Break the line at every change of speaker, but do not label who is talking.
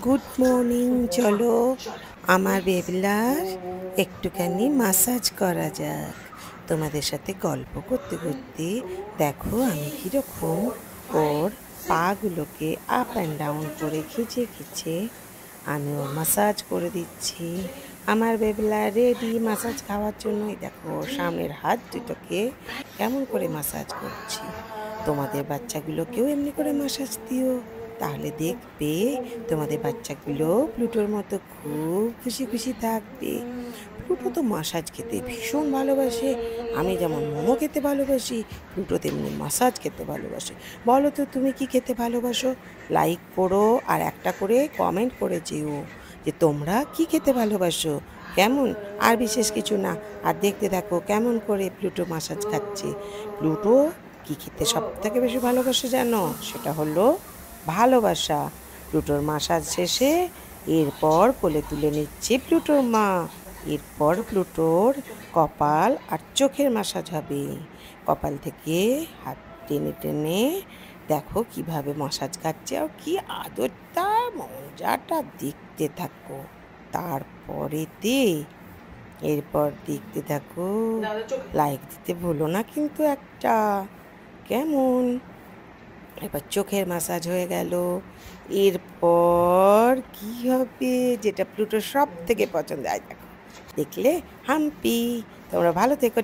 Good morning. চলো আমার বেবলার একটুখানি মাসাজ করা যাক। তোমাদের সাথে গল্প করতে করতে দেখো আমি কীরকম ওর পাগুলোকে আপ অ্যান্ড ডাউন করে খিচে খিচে আমি ওর মাসাজ করে দিচ্ছি। আমার বেবলা রেডি মাসাজ খাওয়ার জন্যই। দেখো ওর সামনের হাত দুটোকে কেমন করে মাসাজ করছি। তোমাদের বাচ্চাগুলোকেও এমনি করে মাসাজ দিও, তাহলে দেখবে তোমাদের বাচ্চাগুলো প্লুটোর মতো খুব খুশি খুশি থাকবে। প্লুটো তো মাসাজ খেতে ভীষণ ভালোবাসে। আমি যেমন মোমো খেতে ভালোবাসি, প্লুটো তেমনি মাসাজ খেতে ভালোবাসে। বলো তো তুমি কি খেতে ভালোবাসো? লাইক করো আর একটা করে কমেন্ট করে যেও যে তোমরা কি খেতে ভালোবাসো। কেমন? আর বিশেষ কিছু না। আর দেখতে দেখো কেমন করে প্লুটো মাসাজ খাচ্ছে। প্লুটো কি খেতে সব থেকে বেশি ভালোবাসে জানো? সেটা হলো ভালোবাসা। প্লুটোর মাসাজ শেষে এরপর কোলে তুলে নিচ্ছে প্লুটোর মা। এরপর প্লুটোর কপাল আর চোখের মাসাজ হবে। কপাল থেকে হাত টেনে টেনে দেখো কিভাবে মাসাজ খাচ্ছে আর কি আদরটা মজাটা দেখতে থাকো। তারপরেতে এরপর দেখতে থাকো, লাইক দিতে ভুলো না কিন্তু একটা। কেমন? এবার চোখের মাসাজ হয়ে গেল। এরপর কি হবে যেটা প্লুটোর সব থেকে পছন্দ? দেখলে হাম্পি। তোমরা ভালো থেকো।